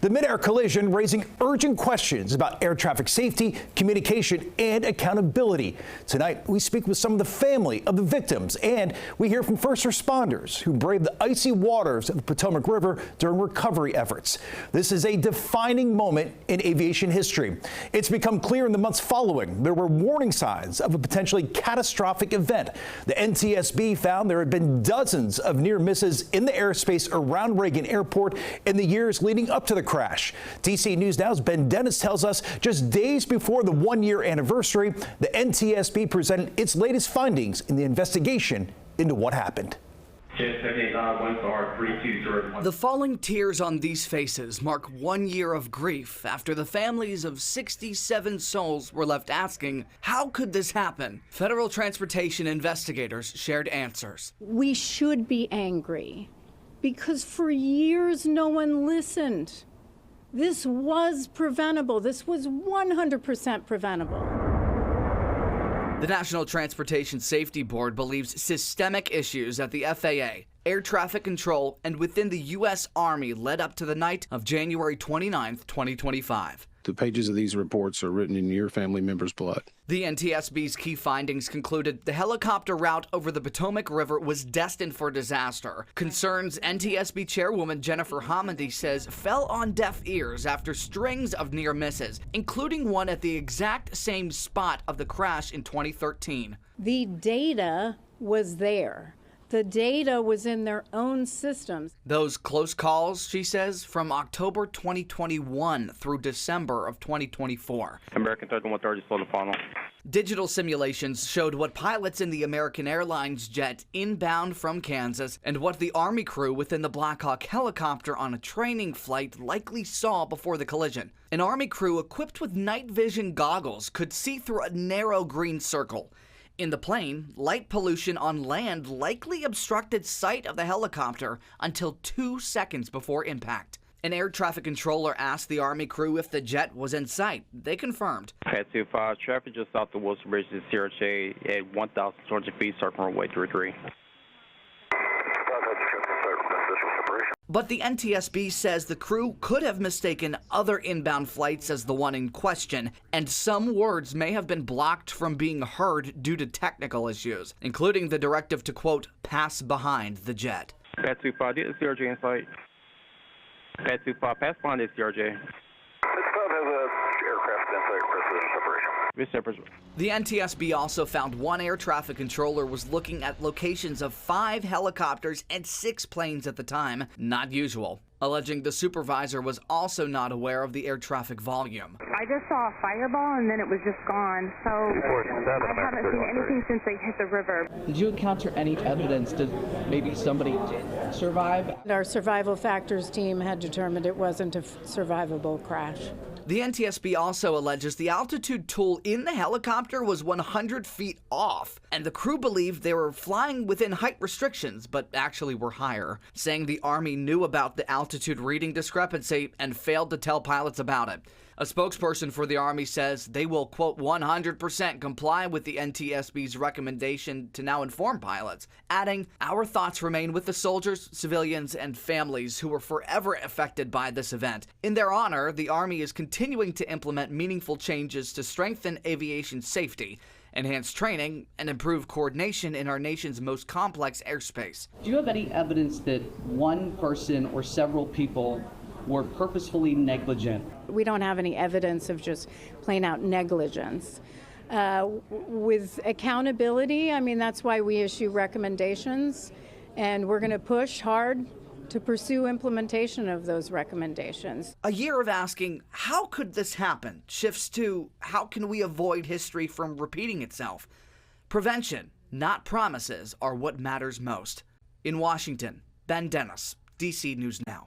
The midair collision raising urgent questions about air traffic safety, communication, and accountability. Tonight, we speak with some of the family of the victims, and we hear from first responders who braved the icy waters of the Potomac River during recovery efforts. This is a defining moment in aviation history. It's become clear in the months following there were warning signs of a potentially catastrophic event. The NTSB found there had been dozens of near misses in the airspace around Reagan Airport in the years leading up to the crash. DCA News Now's Ben Dennis tells us just days before the one-year anniversary, the NTSB presented its latest findings in the investigation into what happened. The falling tears on these faces mark 1 year of grief after the families of 67 souls were left asking, how could this happen? Federal transportation investigators shared answers. We should be angry because for years no one listened. This was preventable. This was 100% preventable. The National Transportation Safety Board believes systemic issues at the FAA, air traffic control, and within the U.S. Army led up to the night of January 29, 2025. The pages of these reports are written in your family members' blood. The NTSB's key findings concluded the helicopter route over the Potomac River was destined for disaster. Concerns NTSB Chairwoman Jennifer Hamady says fell on deaf ears after strings of near misses, including one at the exact same spot of the crash in 2013. The data was there. The data was in their own systems. Those close calls, she says, from October 2021 through December of 2024. American 3130, slow to final. Digital simulations showed what pilots in the American Airlines jet inbound from Kansas and what the Army crew within the Black Hawk helicopter on a training flight likely saw before the collision. An Army crew equipped with night vision goggles could see through a narrow green circle. In the plane, light pollution on land likely obstructed sight of the helicopter until 2 seconds before impact. An air traffic controller asked the Army crew if the jet was in sight. They confirmed. Pad 25, traffic just south of Wilson Bridge to CRJ at 1,200 feet, circle runway 33. But the NTSB says the crew could have mistaken other inbound flights as the one in question, and some words may have been blocked from being heard due to technical issues, including the directive to, quote, pass behind the jet. Pad 25, did the CRJ in sight? Pad 25, pass behind the CRJ. The NTSB also found one air traffic controller was looking at locations of 5 helicopters and 6 planes at the time, not usual, alleging the supervisor was also not aware of the air traffic volume. I just saw a fireball and then it was just gone, so I haven't seen anything since they hit the river. Did you encounter any evidence that maybe somebody did survive? Our survival factors team had determined it wasn't a survivable crash. The NTSB also alleges the altitude tool in the helicopter was 100 feet off, and the crew believed they were flying within height restrictions, but actually were higher, saying the Army knew about the altitude reading discrepancy and failed to tell pilots about it. A spokesperson for the Army says they will, quote, 100% comply with the NTSB's recommendation to now inform pilots, adding, our thoughts remain with the soldiers, civilians, and families who were forever affected by this event. In their honor, the Army is continuing to implement meaningful changes to strengthen aviation safety, enhance training, and improve coordination in our nation's most complex airspace. Do you have any evidence that one person or several people were purposefully negligent? We don't have any evidence of just plain out negligence. With accountability, I mean, that's why we issue recommendations, and we're going to push hard to pursue implementation of those recommendations. A year of asking, how could this happen, shifts to, how can we avoid history from repeating itself? Prevention, not promises, are what matters most. In Washington, Ben Dennis, DC News Now.